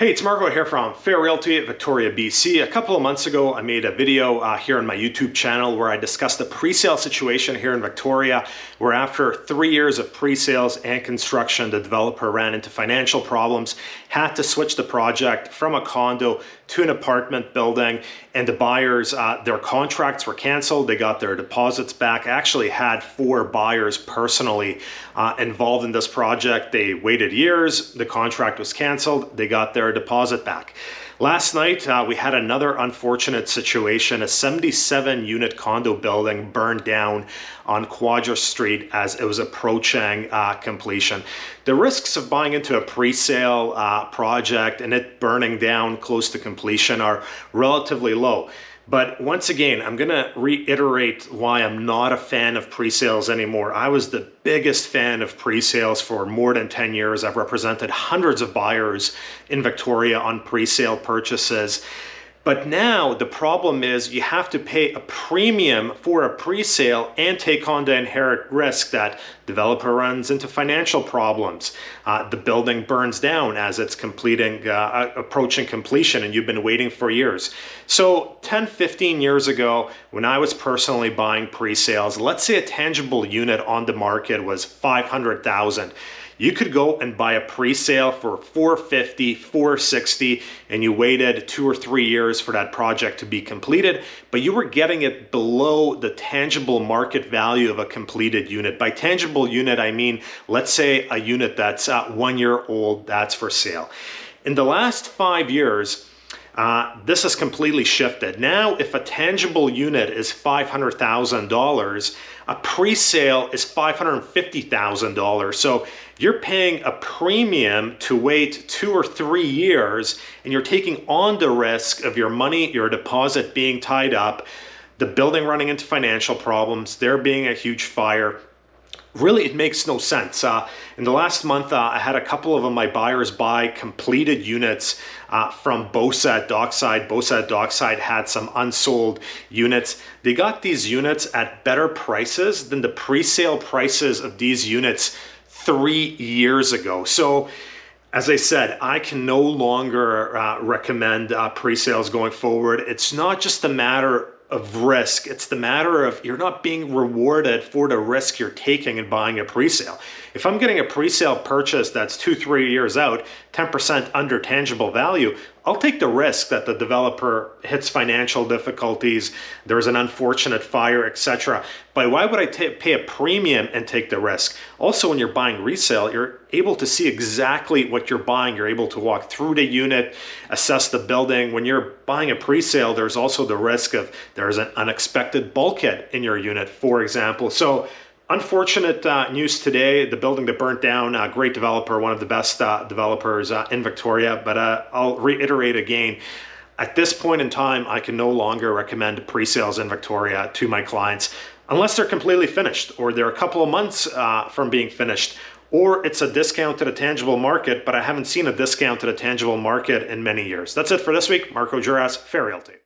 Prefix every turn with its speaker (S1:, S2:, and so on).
S1: Hey, it's Marco here from Fair Realty at Victoria, BC. A couple of months ago, I made a video here on my YouTube channel where I discussed the pre-sale situation here in Victoria, where after 3 years of pre-sales and construction, the developer ran into financial problems, had to switch the project from a condo to an apartment building, and the buyers, their contracts were canceled. They got their deposits back. I actually had 4 buyers personally involved in this project. They waited years. The contract was canceled. They got their deposit back. Last night, we had another unfortunate situation. A 77-unit condo building burned down on Quadra Street as it was approaching completion. The risks of buying into a pre-sale project and it burning down close to completion are relatively low. But once again, I'm going to reiterate why I'm not a fan of pre-sales anymore. I was the biggest fan of pre-sales for more than 10 years. I've represented hundreds of buyers in Victoria on pre-sale purchases. But now the problem is you have to pay a premium for a pre-sale and take on the inherent risk that developer runs into financial problems. The building burns down as it's approaching completion and you've been waiting for years. So 10, 15 years ago, when I was personally buying pre-sales, let's say a tangible unit on the market was $500,000. You could go and buy a pre-sale for $450,000, $460,000, and you waited 2 or 3 years for that project to be completed, but you were getting it below the tangible market value of a completed unit. By tangible unit, I mean, let's say a unit that's 1 year old, that's for sale. In the last 5 years, this has completely shifted. Now, if a tangible unit is $500,000, a pre-sale is $550,000. So you're paying a premium to wait 2 or 3 years, and you're taking on the risk of your money, your deposit being tied up, the building running into financial problems, there being a huge fire. Really, it makes no sense. In the last month, I had a couple of my buyers buy completed units from Bosa at Dockside. Bosa at Dockside had some unsold units. They got these units at better prices than the pre-sale prices of these units 3 years ago. So, as I said, I can no longer recommend pre-sales going forward. It's not just a matter of risk. It's the matter of you're not being rewarded for the risk you're taking in buying a pre-sale. If I'm getting a pre-sale purchase that's 2-3 years out, 10% under tangible value, I'll take the risk that the developer hits financial difficulties, there's an unfortunate fire, etc. But why would I pay a premium and take the risk? Also, when you're buying resale, you're able to see exactly what you're buying. You're able to walk through the unit, assess the building. When you're buying a pre-sale, there's also the risk of there's an unexpected bulkhead in your unit, for example. So unfortunate news today. The building that burnt down, great developer, one of the best developers in Victoria. But I'll reiterate again, at this point in time, I can no longer recommend pre-sales in Victoria to my clients unless they're completely finished or they're a couple of months from being finished, or it's a discount to the tangible market, but I haven't seen a discount to the tangible market in many years. That's it for this week. Marco Juras, Fair Realty.